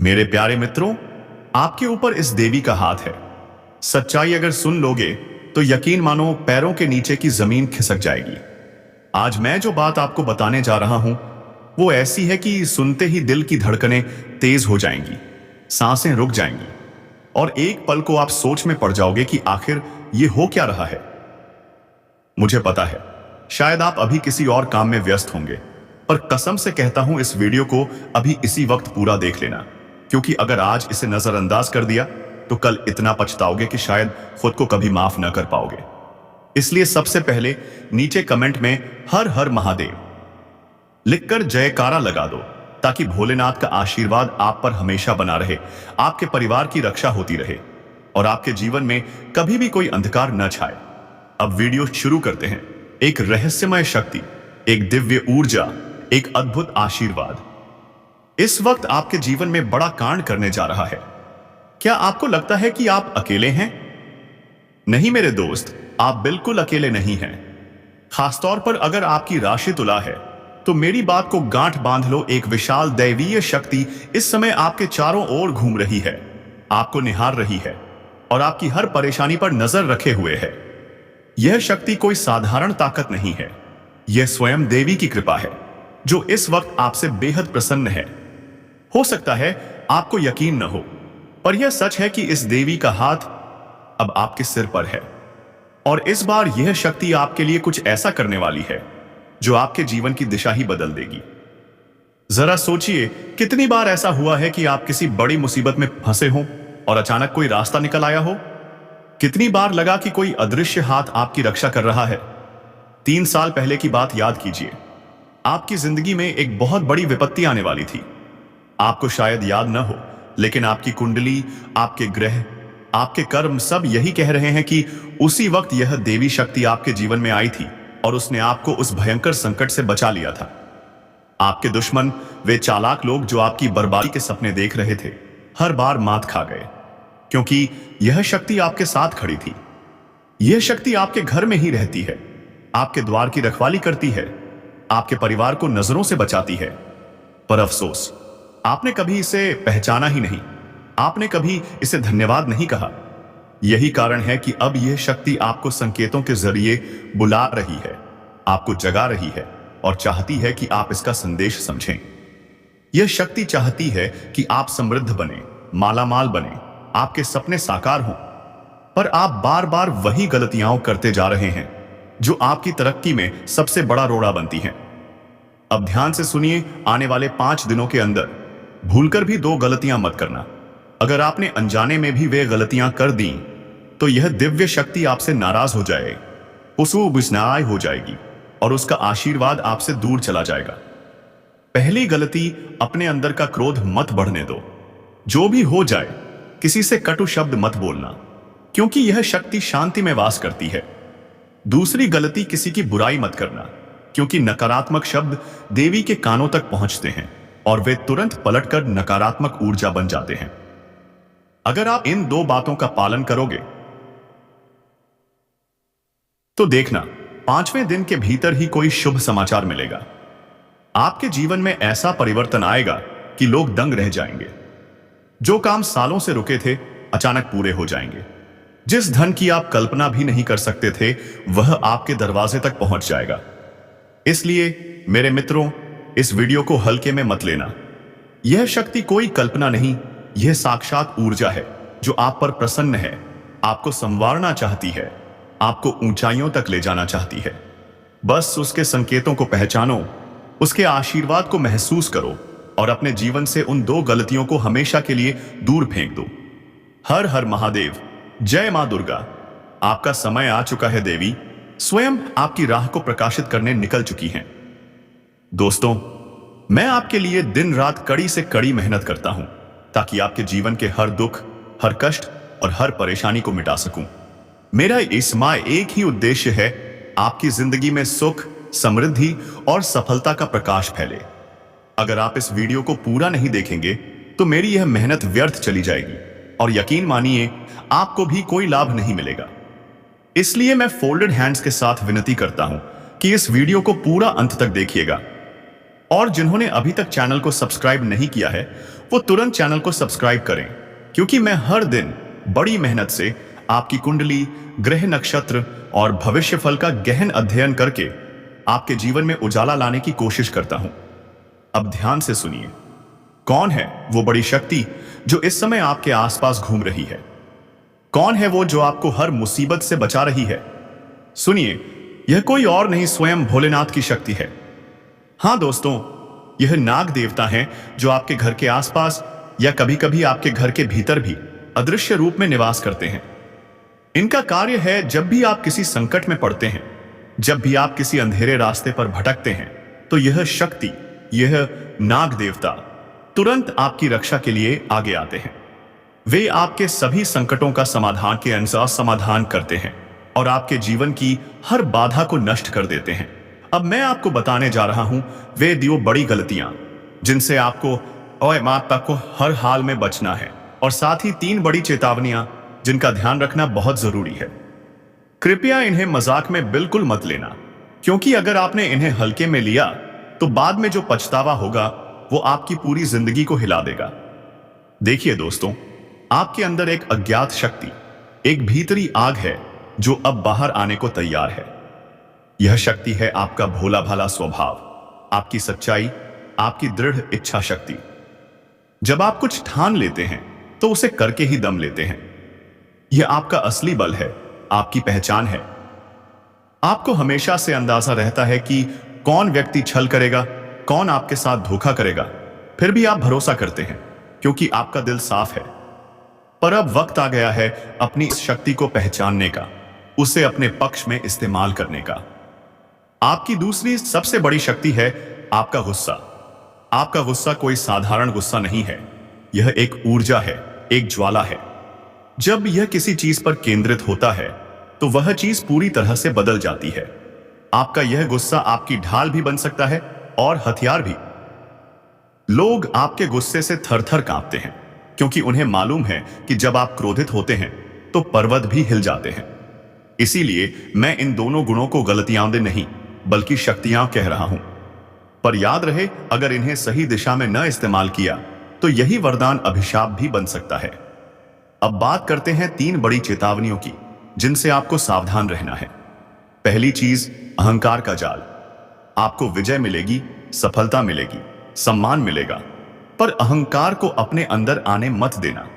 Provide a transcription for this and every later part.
मेरे प्यारे मित्रों, आपके ऊपर इस देवी का हाथ है। सच्चाई अगर सुन लोगे तो यकीन मानो पैरों के नीचे की जमीन खिसक जाएगी। आज मैं जो बात आपको बताने जा रहा हूं वो ऐसी है कि सुनते ही दिल की धड़कनें तेज हो जाएंगी, सांसें रुक जाएंगी और एक पल को आप सोच में पड़ जाओगे कि आखिर ये हो क्या रहा है। मुझे पता है शायद आप अभी किसी और काम में व्यस्त होंगे, पर कसम से कहता हूं इस वीडियो को अभी इसी वक्त पूरा देख लेना, क्योंकि अगर आज इसे नजरअंदाज कर दिया तो कल इतना पछताओगे कि शायद खुद को कभी माफ न कर पाओगे। इसलिए सबसे पहले नीचे कमेंट में हर हर महादेव लिखकर जयकारा लगा दो, ताकि भोलेनाथ का आशीर्वाद आप पर हमेशा बना रहे, आपके परिवार की रक्षा होती रहे और आपके जीवन में कभी भी कोई अंधकार न छाए। अब वीडियो शुरू करते हैं। एक रहस्यमय शक्ति, एक दिव्य ऊर्जा, एक अद्भुत आशीर्वाद इस वक्त आपके जीवन में बड़ा कांड करने जा रहा है। क्या आपको लगता है कि आप अकेले हैं? नहीं मेरे दोस्त, आप बिल्कुल अकेले नहीं हैं। खासतौर पर अगर आपकी राशि तुला है तो मेरी बात को गांठ बांध लो। एक विशाल दैवीय शक्ति इस समय आपके चारों ओर घूम रही है, आपको निहार रही है और आपकी हर परेशानी पर नजर रखे हुए है। यह शक्ति कोई साधारण ताकत नहीं है, यह स्वयं देवी की कृपा है जो इस वक्त आपसे बेहद प्रसन्न है। हो सकता है आपको यकीन न हो, पर यह सच है कि इस देवी का हाथ अब आपके सिर पर है और इस बार यह शक्ति आपके लिए कुछ ऐसा करने वाली है जो आपके जीवन की दिशा ही बदल देगी। जरा सोचिए, कितनी बार ऐसा हुआ है कि आप किसी बड़ी मुसीबत में फंसे हो और अचानक कोई रास्ता निकल आया हो? कितनी बार लगा कि कोई अदृश्य हाथ आपकी रक्षा कर रहा है? 3 साल पहले की बात याद कीजिए। आपकी जिंदगी में एक बहुत बड़ी विपत्ति आने वाली थी। आपको शायद याद न हो, लेकिन आपकी कुंडली, आपके ग्रह, आपके कर्म सब यही कह रहे हैं कि उसी वक्त यह देवी शक्ति आपके जीवन में आई थी और उसने आपको उस भयंकर संकट से बचा लिया था। आपके दुश्मन, वे चालाक लोग जो आपकी बर्बादी के सपने देख रहे थे, हर बार मात खा गए, क्योंकि यह शक्ति आपके साथ खड़ी थी। यह शक्ति आपके घर में ही रहती है, आपके द्वार की रखवाली करती है, आपके परिवार को नजरों से बचाती है। पर अफसोस, आपने कभी इसे पहचाना ही नहीं, आपने कभी इसे धन्यवाद नहीं कहा। यही कारण है कि अब यह शक्ति आपको संकेतों के जरिए बुला रही है, आपको जगा रही है और चाहती है कि आप इसका संदेश समझें। यह शक्ति चाहती है कि आप समृद्ध बने, मालामाल बने, आपके सपने साकार हों, पर आप बार बार वही गलतियां करते जा रहे हैं जो आपकी तरक्की में सबसे बड़ा रोड़ा बनती हैं। अब ध्यान से सुनिए, आने वाले 5 दिनों के अंदर भूलकर भी 2 गलतियां मत करना। अगर आपने अनजाने में भी वे गलतियां कर दी तो यह दिव्य शक्ति आपसे नाराज हो जाए, उसनाय हो जाएगी और उसका आशीर्वाद आपसे दूर चला जाएगा। पहली गलती, अपने अंदर का क्रोध मत बढ़ने दो। जो भी हो जाए, किसी से कटु शब्द मत बोलना, क्योंकि यह शक्ति शांति में वास करती है। दूसरी गलती, किसी की बुराई मत करना, क्योंकि नकारात्मक शब्द देवी के कानों तक पहुंचते हैं और वे तुरंत पलटकर नकारात्मक ऊर्जा बन जाते हैं। अगर आप इन 2 बातों का पालन करोगे तो देखना, 5वें दिन के भीतर ही कोई शुभ समाचार मिलेगा। आपके जीवन में ऐसा परिवर्तन आएगा कि लोग दंग रह जाएंगे। जो काम सालों से रुके थे, अचानक पूरे हो जाएंगे। जिस धन की आप कल्पना भी नहीं कर सकते थे, वह आपके दरवाजे तक पहुंच जाएगा। इसलिए मेरे मित्रों, इस वीडियो को हल्के में मत लेना। यह शक्ति कोई कल्पना नहीं, यह साक्षात ऊर्जा है जो आप पर प्रसन्न है, आपको संवारना चाहती है, आपको ऊंचाइयों तक ले जाना चाहती है। बस उसके संकेतों को पहचानो, उसके आशीर्वाद को महसूस करो और अपने जीवन से उन 2 गलतियों को हमेशा के लिए दूर फेंक दो। हर हर महादेव, जय मां दुर्गा। आपका समय आ चुका है, देवी स्वयं आपकी राह को प्रकाशित करने निकल चुकी हैं। दोस्तों, मैं आपके लिए दिन रात कड़ी से कड़ी मेहनत करता हूं, ताकि आपके जीवन के हर दुख, हर कष्ट और हर परेशानी को मिटा सकूं। मेरा इसमें एक ही उद्देश्य है, आपकी जिंदगी में सुख, समृद्धि और सफलता का प्रकाश फैले। अगर आप इस वीडियो को पूरा नहीं देखेंगे तो मेरी यह मेहनत व्यर्थ चली जाएगी और यकीन मानिए, आपको भी कोई लाभ नहीं मिलेगा। इसलिए मैं फोल्डेड हैंड्स के साथ विनती करता हूं कि इस वीडियो को पूरा अंत तक देखिएगा। और जिन्होंने अभी तक चैनल को सब्सक्राइब नहीं किया है, वो तुरंत चैनल को सब्सक्राइब करें, क्योंकि मैं हर दिन बड़ी मेहनत से आपकी कुंडली, ग्रह नक्षत्र और भविष्यफल का गहन अध्ययन करके आपके जीवन में उजाला लाने की कोशिश करता हूं। अब ध्यान से सुनिए, कौन है वो बड़ी शक्ति जो इस समय आपके आसपास घूम रही है? कौन है वो जो आपको हर मुसीबत से बचा रही है? सुनिए, यह कोई और नहीं, स्वयं भोलेनाथ की शक्ति है। हां दोस्तों, यह नाग देवता हैं जो आपके घर के आसपास या कभी कभी आपके घर के भीतर भी अदृश्य रूप में निवास करते हैं। इनका कार्य है, जब भी आप किसी संकट में पड़ते हैं, जब भी आप किसी अंधेरे रास्ते पर भटकते हैं, तो यह शक्ति, यह नाग देवता तुरंत आपकी रक्षा के लिए आगे आते हैं। वे आपके सभी संकटों का समाधान के अनुसार समाधान करते हैं और आपके जीवन की हर बाधा को नष्ट कर देते हैं। अब मैं आपको बताने जा रहा हूं वे दो बड़ी गलतियां जिनसे आपको और माता को हर हाल में बचना है, और साथ ही 3 बड़ी चेतावनियां जिनका ध्यान रखना बहुत जरूरी है। कृपया इन्हें मजाक में बिल्कुल मत लेना, क्योंकि अगर आपने इन्हें हल्के में लिया तो बाद में जो पछतावा होगा वो आपकी पूरी जिंदगी को हिला देगा। देखिए दोस्तों, आपके अंदर एक अज्ञात शक्ति, एक भीतरी आग है जो अब बाहर आने को तैयार है। यह शक्ति है आपका भोला भाला स्वभाव, आपकी सच्चाई, आपकी दृढ़ इच्छा शक्ति। जब आप कुछ ठान लेते हैं तो उसे करके ही दम लेते हैं। यह आपका असली बल है, आपकी पहचान है। आपको हमेशा से अंदाजा रहता है कि कौन व्यक्ति छल करेगा, कौन आपके साथ धोखा करेगा, फिर भी आप भरोसा करते हैं क्योंकि आपका दिल साफ है। पर अब वक्त आ गया है अपनी इस शक्ति को पहचानने का, उसे अपने पक्ष में इस्तेमाल करने का। आपकी दूसरी सबसे बड़ी शक्ति है आपका गुस्सा। आपका गुस्सा कोई साधारण गुस्सा नहीं है, यह एक ऊर्जा है, एक ज्वाला है। जब यह किसी चीज पर केंद्रित होता है तो वह चीज पूरी तरह से बदल जाती है। आपका यह गुस्सा आपकी ढाल भी बन सकता है और हथियार भी। लोग आपके गुस्से से थर-थर कांपते हैं, क्योंकि उन्हें मालूम है कि जब आप क्रोधित होते हैं तो पर्वत भी हिल जाते हैं। इसीलिए मैं इन दोनों गुणों को गलतियां नहीं बल्कि शक्तियां कह रहा हूं। पर याद रहे, अगर इन्हें सही दिशा में न इस्तेमाल किया तो यही वरदान अभिशाप भी बन सकता है। अब बात करते हैं 3 बड़ी चेतावनियों की जिनसे आपको सावधान रहना है। पहली चीज, अहंकार का जाल। आपको विजय मिलेगी, सफलता मिलेगी, सम्मान मिलेगा, पर अहंकार को अपने अंदर आने मत देना।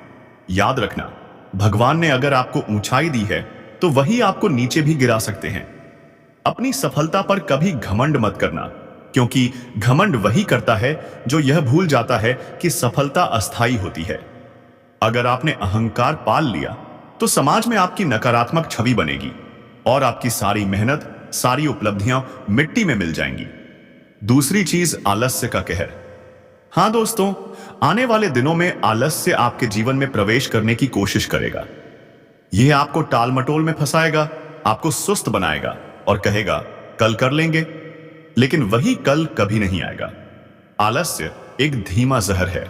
याद रखना, भगवान ने अगर आपको ऊंचाई दी है तो वही आपको नीचे भी गिरा सकते हैं। अपनी सफलता पर कभी घमंड मत करना, क्योंकि घमंड वही करता है जो यह भूल जाता है कि सफलता अस्थायी होती है। अगर आपने अहंकार पाल लिया तो समाज में आपकी नकारात्मक छवि बनेगी और आपकी सारी मेहनत, सारी उपलब्धियां मिट्टी में मिल जाएंगी। दूसरी चीज, आलस्य का कहर। हां दोस्तों, आने वाले दिनों में आलस्य आपके जीवन में प्रवेश करने की कोशिश करेगा। यह आपको टाल मटोल में फंसाएगा, आपको सुस्त बनाएगा और कहेगा कल कर लेंगे, लेकिन वही कल कभी नहीं आएगा। आलस्य एक धीमा जहर है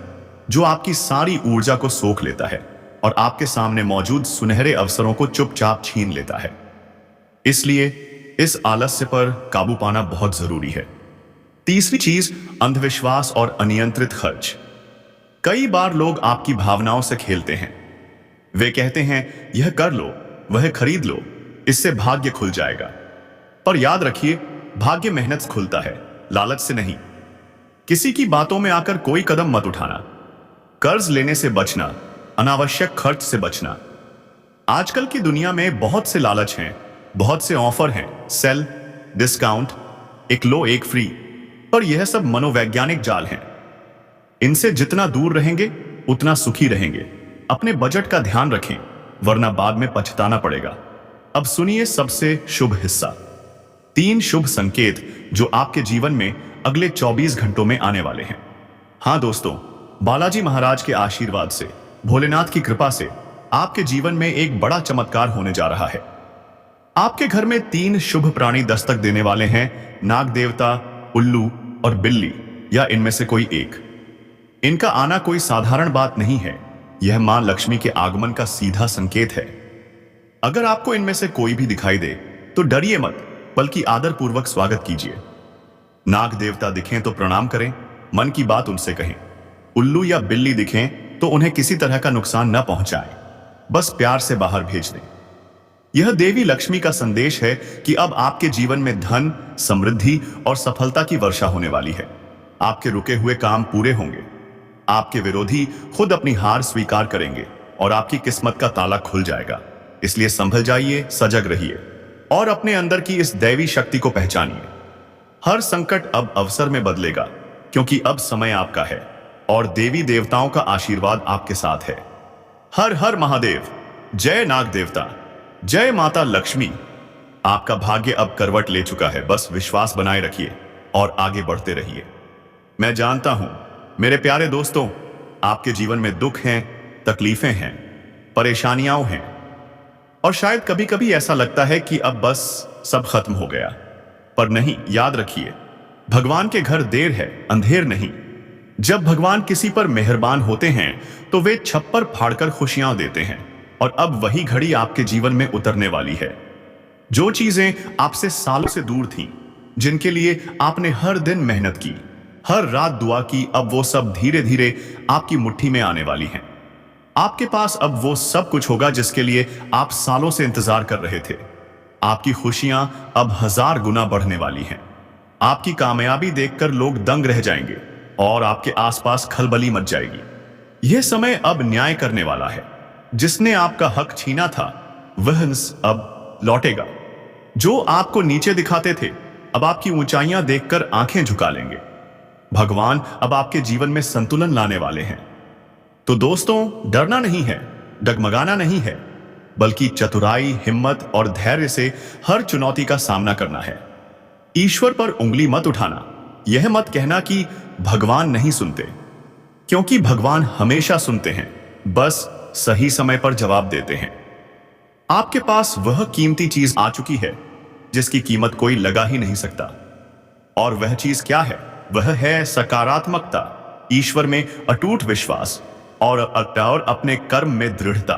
जो आपकी सारी ऊर्जा को सोख लेता है और आपके सामने मौजूद सुनहरे अवसरों को चुपचाप छीन लेता है। इसलिए इस आलस्य पर काबू पाना बहुत जरूरी है। तीसरी चीज, अंधविश्वास और अनियंत्रित खर्च। कई बार लोग आपकी भावनाओं से खेलते हैं। वे कहते हैं यह कर लो, वह खरीद लो, इससे भाग्य खुल जाएगा। पर याद रखिए, भाग्य मेहनत से खुलता है, लालच से नहीं। किसी की बातों में आकर कोई कदम मत उठाना। कर्ज लेने से बचना, अनावश्यक खर्च से बचना। आजकल की दुनिया में बहुत से लालच हैं, बहुत से ऑफर हैं, सेल, डिस्काउंट, एक लो एक फ्री, पर यह सब मनोवैज्ञानिक जाल हैं। इनसे जितना दूर रहेंगे उतना सुखी रहेंगे। अपने बजट का ध्यान रखें, वरना बाद में पछताना पड़ेगा। अब सुनिए सबसे शुभ हिस्सा, 3 शुभ संकेत जो आपके जीवन में अगले 24 घंटों में आने वाले हैं। हां दोस्तों, बालाजी महाराज के आशीर्वाद से, भोलेनाथ की कृपा से आपके जीवन में एक बड़ा चमत्कार होने जा रहा है। आपके घर में 3 शुभ प्राणी दस्तक देने वाले हैं, नाग देवता, उल्लू और बिल्ली, या इनमें से कोई एक। इनका आना कोई साधारण बात नहीं है, यह मां लक्ष्मी के आगमन का सीधा संकेत है। अगर आपको इनमें से कोई भी दिखाई दे तो डरिए मत, बल्कि आदरपूर्वक स्वागत कीजिए। नाग देवता दिखें तो प्रणाम करें, मन की बात उनसे कहें। उल्लू या बिल्ली दिखें तो उन्हें किसी तरह का नुकसान न पहुंचाएं, बस प्यार से बाहर भेज दें। यह देवी लक्ष्मी का संदेश है कि अब आपके जीवन में धन, समृद्धि और सफलता की वर्षा होने वाली है। आपके रुके हुए काम पूरे होंगे। आपके विरोधी खुद अपनी हार स्वीकार करेंगे और आपकी किस्मत का ताला खुल जाएगा। इसलिए संभल जाइए, सजग रहिए और अपने अंदर की इस दैवी शक्ति को पहचानिए। हर संकट अब अवसर में बदलेगा, क्योंकि अब समय आपका है और देवी देवताओं का आशीर्वाद आपके साथ है। हर हर महादेव, जय नाग देवता, जय माता लक्ष्मी। आपका भाग्य अब करवट ले चुका है, बस विश्वास बनाए रखिए और आगे बढ़ते रहिए। मैं जानता हूं मेरे प्यारे दोस्तों, आपके जीवन में दुख हैं, तकलीफें हैं, परेशानियां हैं और शायद कभी कभी ऐसा लगता है कि अब बस सब खत्म हो गया। पर नहीं, याद रखिए, भगवान के घर देर है, अंधेर नहीं। जब भगवान किसी पर मेहरबान होते हैं तो वे छप्पर फाड़कर खुशियां देते हैं और अब वही घड़ी आपके जीवन में उतरने वाली है। जो चीजें आपसे सालों से दूर थीं, जिनके लिए आपने हर दिन मेहनत की, हर रात दुआ की, अब वो सब धीरे धीरे आपकी मुट्ठी में आने वाली हैं। आपके पास अब वो सब कुछ होगा जिसके लिए आप सालों से इंतजार कर रहे थे। आपकी खुशियां अब 1000 गुना बढ़ने वाली हैं। आपकी कामयाबी देखकर लोग दंग रह जाएंगे और आपके आसपास खलबली मच जाएगी। यह समय अब न्याय करने वाला है। जिसने आपका हक छीना था वह अब लौटेगा। जो आपको नीचे दिखाते थे अब आपकी ऊंचाइयां देखकर आंखें झुका लेंगे। भगवान अब आपके जीवन में संतुलन लाने वाले हैं। तो दोस्तों, डरना नहीं है, डगमगाना नहीं है, बल्कि चतुराई, हिम्मत और धैर्य से हर चुनौती का सामना करना है। ईश्वर पर उंगली मत उठाना। यह मत कहना कि भगवान नहीं सुनते, क्योंकि भगवान हमेशा सुनते हैं, बस सही समय पर जवाब देते हैं। आपके पास वह कीमती चीज आ चुकी है जिसकी कीमत कोई लगा ही नहीं सकता। और वह चीज क्या है? वह है सकारात्मकता, ईश्वर में अटूट विश्वास और अपने कर्म में दृढ़ता।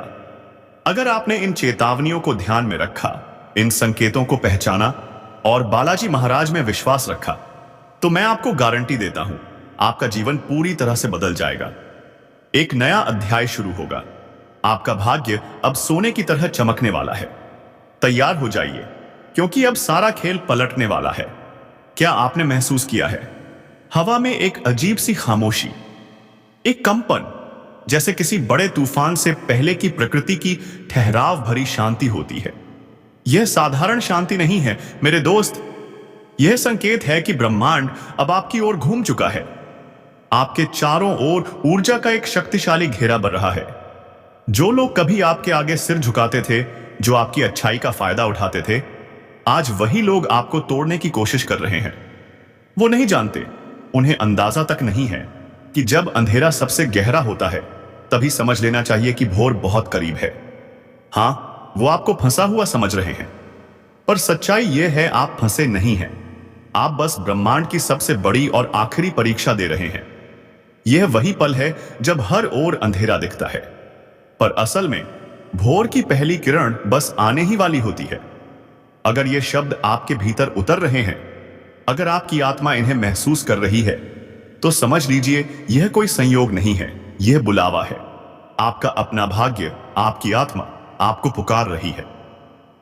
अगर आपने इन चेतावनियों को ध्यान में रखा, इन संकेतों को पहचाना और बालाजी महाराज में विश्वास रखा, तो मैं आपको गारंटी देता हूं, आपका जीवन पूरी तरह से बदल जाएगा। एक नया अध्याय शुरू होगा। आपका भाग्य अब सोने की तरह चमकने वाला है। तैयार हो जाइए, क्योंकि अब सारा खेल पलटने वाला है। क्या आपने महसूस किया है? हवा में एक अजीब सी खामोशी, एक कंपन, जैसे किसी बड़े तूफान से पहले की प्रकृति की ठहराव भरी शांति होती है। यह साधारण शांति नहीं है मेरे दोस्त, यह संकेत है कि ब्रह्मांड अब आपकी ओर घूम चुका है। आपके चारों ओर ऊर्जा का एक शक्तिशाली घेरा बन रहा है। जो लोग कभी आपके आगे सिर झुकाते थे, जो आपकी अच्छाई का फायदा उठाते थे, आज वही लोग आपको तोड़ने की कोशिश कर रहे हैं। वो नहीं जानते, उन्हें अंदाजा तक नहीं है कि जब अंधेरा सबसे गहरा होता है तभी समझ लेना चाहिए कि भोर बहुत करीब है। हां, वो आपको फंसा हुआ समझ रहे हैं, पर सच्चाई यह है, आप फंसे नहीं हैं। आप बस ब्रह्मांड की सबसे बड़ी और आखिरी परीक्षा दे रहे हैं। यह वही पल है जब हर ओर अंधेरा दिखता है, पर असल में भोर की पहली किरण बस आने ही वाली होती है। अगर ये शब्द आपके भीतर उतर रहे हैं, अगर आपकी आत्मा इन्हें महसूस कर रही है, तो समझ लीजिए यह कोई संयोग नहीं है, यह बुलावा है। आपका अपना भाग्य, आपकी आत्मा आपको पुकार रही है।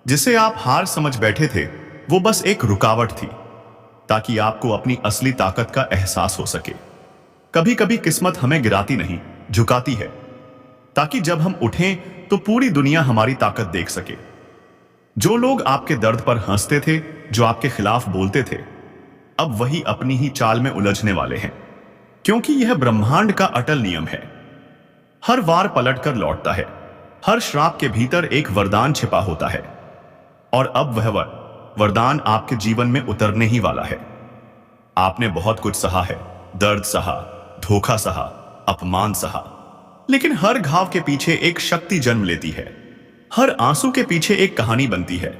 जिसे आप हार समझ बैठे थे, वो बस एक रुकावट थी, ताकि आपको अपनी असली ताकत का एहसास हो सके। कभी कभी किस्मत हमें गिराती नहीं, झुकाती है, ताकि जब हम उठें तो पूरी दुनिया हमारी ताकत देख सके। जो लोग आपके दर्द पर हंसते थे, जो आपके खिलाफ बोलते थे, अब वही अपनी ही चाल में उलझने वाले हैं, क्योंकि यह ब्रह्मांड का अटल नियम है। हर वार पलट कर लौटता है। हर श्राप के भीतर एक वरदान छिपा होता है, और अब वह वरदान आपके जीवन में उतरने ही वाला है। आपने बहुत कुछ सहा है, दर्द सहा, धोखा सहा, अपमान सहा, लेकिन हर घाव के पीछे एक शक्ति जन्म लेती है। हर आंसू के पीछे एक कहानी बनती है।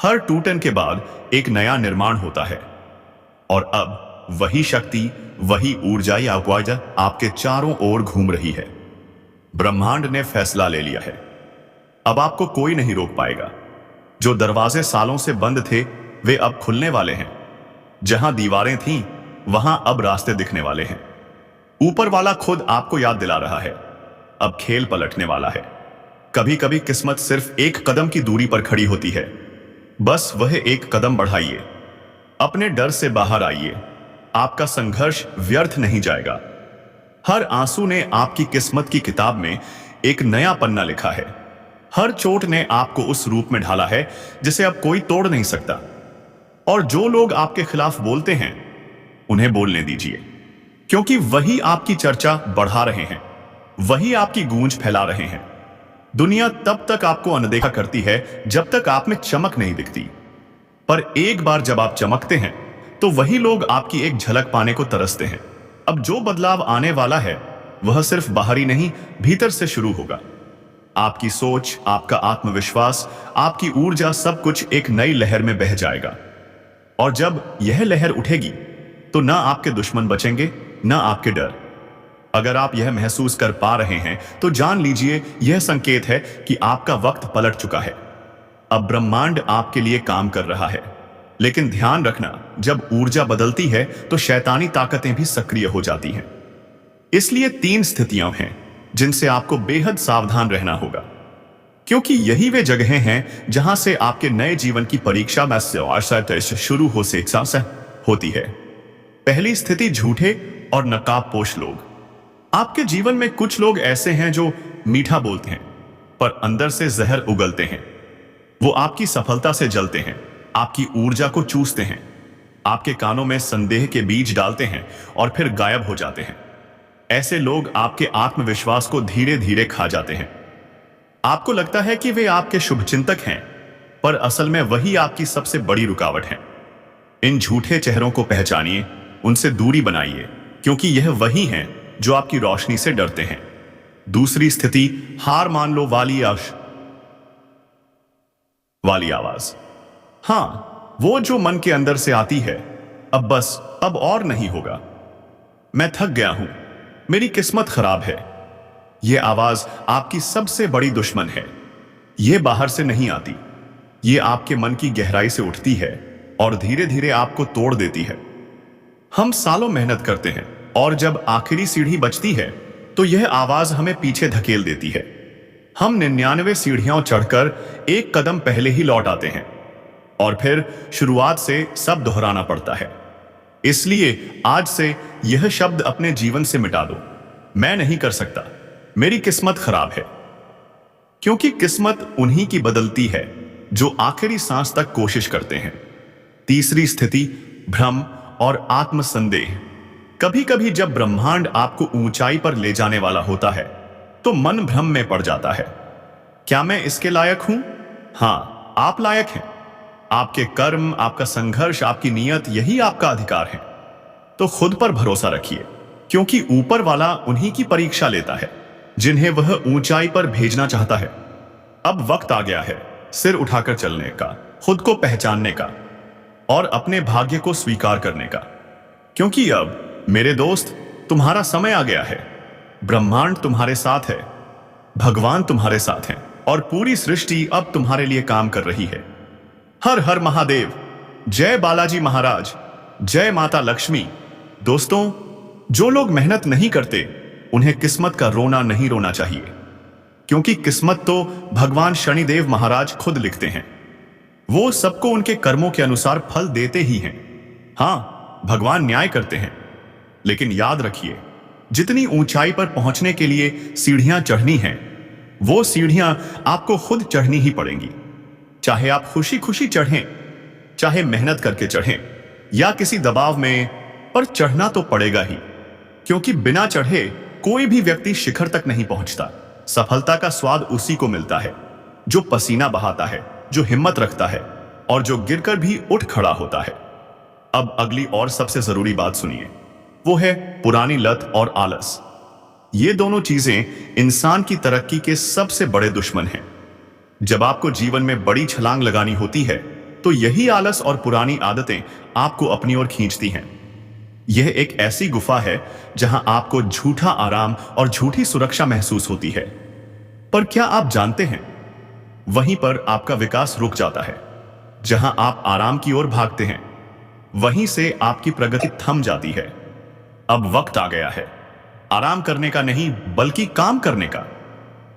हर टूटन के बाद एक नया निर्माण होता है, और अब वही शक्ति, वही ऊर्जा या ऊर्जा आपके चारों ओर घूम रही है। ब्रह्मांड ने फैसला ले लिया है। अब आपको कोई नहीं रोक पाएगा। जो दरवाजे सालों से बंद थे, वे अब खुलने वाले हैं। जहां दीवारें थीं, वहां अब रास्ते दिखने वाले हैं। ऊपर वाला खुद आपको याद दिला रहा है, अब खेल पलटने वाला है। कभी कभी किस्मत सिर्फ एक कदम की दूरी पर खड़ी होती है, बस वह एक कदम बढ़ाइए, अपने डर से बाहर आइए, आपका संघर्ष व्यर्थ नहीं जाएगा। हर आंसू ने आपकी किस्मत की किताब में एक नया पन्ना लिखा है। हर चोट ने आपको उस रूप में ढाला है जिसे अब कोई तोड़ नहीं सकता। और जो लोग आपके खिलाफ बोलते हैं, उन्हें बोलने दीजिए, क्योंकि वही आपकी चर्चा बढ़ा रहे हैं, वही आपकी गूंज फैला रहे हैं। दुनिया तब तक आपको अनदेखा करती है जब तक आप में चमक नहीं दिखती, पर एक बार जब आप चमकते हैं तो वही लोग आपकी एक झलक पाने को तरसते हैं। अब जो बदलाव आने वाला है वह सिर्फ बाहरी नहीं, भीतर से शुरू होगा। आपकी सोच, आपका आत्मविश्वास, आपकी ऊर्जा, सब कुछ एक नई लहर में बह जाएगा। और जब यह लहर उठेगी तो ना आपके दुश्मन बचेंगे, ना आपके डर। अगर आप यह महसूस कर पा रहे हैं तो जान लीजिए यह संकेत है कि आपका वक्त पलट चुका है। अब ब्रह्मांड आपके लिए काम कर रहा है। लेकिन ध्यान रखना, जब ऊर्जा बदलती है तो शैतानी ताकतें भी सक्रिय हो जाती हैं। इसलिए 3 स्थितियां हैं जिनसे आपको बेहद सावधान रहना होगा, क्योंकि यही वे जगहें हैं जहां से आपके नए जीवन की परीक्षा में शुरू होती है। पहली स्थिति, झूठे और नकाबपोश लोग। आपके जीवन में कुछ लोग ऐसे हैं जो मीठा बोलते हैं पर अंदर से जहर उगलते हैं। वो आपकी सफलता से जलते हैं, आपकी ऊर्जा को चूसते हैं, आपके कानों में संदेह के बीज डालते हैं और फिर गायब हो जाते हैं। ऐसे लोग आपके आत्मविश्वास को धीरे धीरे खा जाते हैं। आपको लगता है कि वे आपके शुभचिंतक हैं, पर असल में वही आपकी सबसे बड़ी रुकावट है। इन झूठे चेहरों को पहचानिए, उनसे दूरी बनाइए, क्योंकि यह वही हैं जो आपकी रोशनी से डरते हैं। दूसरी स्थिति, हार मान लो वाली आवाज। हां, वो जो मन के अंदर से आती है, अब और नहीं होगा, मैं थक गया हूं, मेरी किस्मत खराब है। यह आवाज आपकी सबसे बड़ी दुश्मन है। यह बाहर से नहीं आती, यह आपके मन की गहराई से उठती है और धीरे धीरे आपको तोड़ देती है। हम सालों मेहनत करते हैं और जब आखिरी सीढ़ी बचती है तो यह आवाज हमें पीछे धकेल देती है। हम 99 सीढ़ियां चढ़कर एक कदम पहले ही लौट आते हैं और फिर शुरुआत से सब दोहराना पड़ता है। इसलिए आज से यह शब्द अपने जीवन से मिटा दो, मैं नहीं कर सकता, मेरी किस्मत खराब है। क्योंकि किस्मत उन्हीं की बदलती है जो आखिरी सांस तक कोशिश करते हैं। तीसरी स्थिति, भ्रम और आत्मसंदेह। कभी कभी जब ब्रह्मांड आपको ऊंचाई पर ले जाने वाला होता है तो मन भ्रम में पड़ जाता है। क्या मैं इसके लायक हूं? हां, आप लायक हैं। आपके कर्म, आपका संघर्ष, आपकी नीयत, यही आपका अधिकार है। तो खुद पर भरोसा रखिए, क्योंकि ऊपर वाला उन्हीं की परीक्षा लेता है जिन्हें वह ऊंचाई पर भेजना चाहता है। अब वक्त आ गया है सिर उठाकर चलने का, खुद को पहचानने का और अपने भाग्य को स्वीकार करने का। क्योंकि अब मेरे दोस्त, तुम्हारा समय आ गया है। ब्रह्मांड तुम्हारे साथ है, भगवान तुम्हारे साथ हैं और पूरी सृष्टि अब तुम्हारे लिए काम कर रही है। हर हर महादेव, जय बालाजी महाराज, जय माता लक्ष्मी। दोस्तों, जो लोग मेहनत नहीं करते उन्हें किस्मत का रोना नहीं रोना चाहिए, क्योंकि किस्मत तो भगवान शनिदेव महाराज खुद लिखते हैं। वो सबको उनके कर्मों के अनुसार फल देते ही हैं। हां, भगवान न्याय करते हैं, लेकिन याद रखिए, जितनी ऊंचाई पर पहुंचने के लिए सीढ़ियां चढ़नी हैं, वो सीढ़ियां आपको खुद चढ़नी ही पड़ेंगी। चाहे आप खुशी खुशी चढ़ें, चाहे मेहनत करके चढ़ें या किसी दबाव में, पर चढ़ना तो पड़ेगा ही। क्योंकि बिना चढ़े कोई भी व्यक्ति शिखर तक नहीं पहुंचता। सफलता का स्वाद उसी को मिलता है जो पसीना बहाता है, जो हिम्मत रखता है और जो गिरकर भी उठ खड़ा होता है। अब अगली और सबसे जरूरी बात सुनिए, वो है पुरानी लत और आलस। ये दोनों चीजें इंसान की तरक्की के सबसे बड़े दुश्मन हैं। जब आपको जीवन में बड़ी छलांग लगानी होती है तो यही आलस और पुरानी आदतें आपको अपनी ओर खींचती हैं। यह एक ऐसी गुफा है जहां आपको झूठा आराम और झूठी सुरक्षा महसूस होती है। पर क्या आप जानते हैं, वहीं पर आपका विकास रुक जाता है। जहां आप आराम की ओर भागते हैं, वहीं से आपकी प्रगति थम जाती है। अब वक्त आ गया है, आराम करने का नहीं बल्कि काम करने का।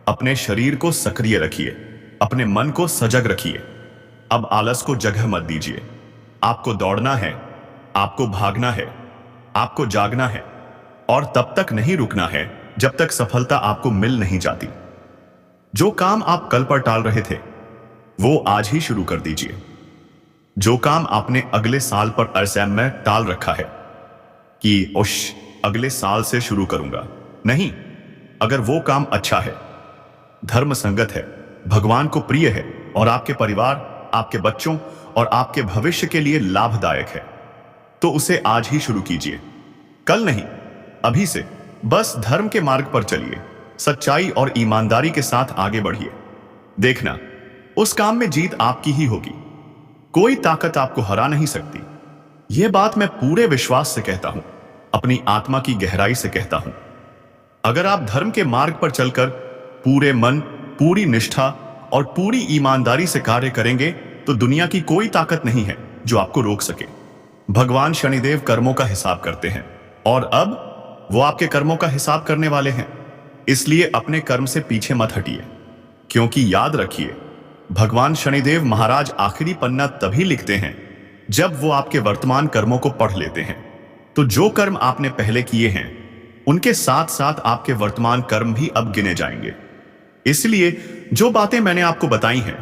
अपने शरीर को सक्रिय रखिए, अपने मन को सजग रखिए। अब आलस को जगह मत दीजिए। आपको दौड़ना है, आपको भागना है, आपको जागना है और तब तक नहीं रुकना है जब तक सफलता आपको मिल नहीं जाती। जो काम आप कल पर टाल रहे थे वो आज ही शुरू कर दीजिए। जो काम आपने अगले साल पर अरसे में टाल रखा है कि अगले साल से शुरू करूंगा, नहीं, अगर वो काम अच्छा है, धर्म संगत है, भगवान को प्रिय है और आपके परिवार, आपके बच्चों और आपके भविष्य के लिए लाभदायक है, तो उसे आज ही शुरू कीजिए। कल नहीं, अभी से। बस धर्म के मार्ग पर चलिए, सच्चाई और ईमानदारी के साथ आगे बढ़िए। देखना, उस काम में जीत आपकी ही होगी। कोई ताकत आपको हरा नहीं सकती। यह बात मैं पूरे विश्वास से कहता हूं, अपनी आत्मा की गहराई से कहता हूं। अगर आप धर्म के मार्ग पर चलकर पूरे मन, पूरी निष्ठा और पूरी ईमानदारी से कार्य करेंगे तो दुनिया की कोई ताकत नहीं है जो आपको रोक सके। भगवान शनिदेव कर्मों का हिसाब करते हैं और अब वो आपके कर्मों का हिसाब करने वाले हैं। इसलिए अपने कर्म से पीछे मत हटिए, क्योंकि याद रखिए, भगवान शनिदेव महाराज आखिरी पन्ना तभी लिखते हैं जब वो आपके वर्तमान कर्मों को पढ़ लेते हैं। तो जो कर्म आपने पहले किए हैं उनके साथ साथ आपके वर्तमान कर्म भी अब गिने जाएंगे। इसलिए जो बातें मैंने आपको बताई हैं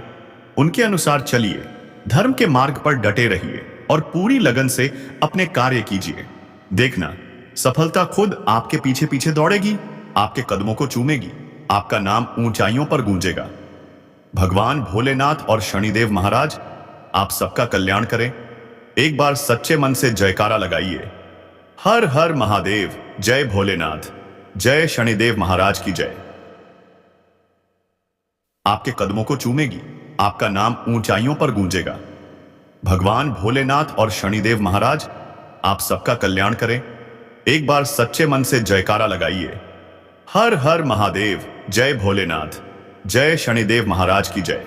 उनके अनुसार चलिए, धर्म के मार्ग पर डटे रहिए और पूरी लगन से अपने कार्य कीजिए। देखना, सफलता खुद आपके पीछे पीछे दौड़ेगी, आपके कदमों को चूमेगी, आपका नाम ऊंचाइयों पर गूंजेगा। भगवान भोलेनाथ और शनिदेव महाराज आप सबका कल्याण करें। एक बार सच्चे मन से जयकारा लगाइए, हर हर महादेव, जय भोलेनाथ, जय शनिदेव महाराज की जय। आपके कदमों को चूमेगी, आपका नाम ऊंचाइयों पर गूंजेगा। भगवान भोलेनाथ और शनिदेव महाराज आप सबका कल्याण करें। एक बार सच्चे मन से जयकारा लगाइए, हर हर महादेव, जय भोलेनाथ, जय शनिदेव महाराज की जय।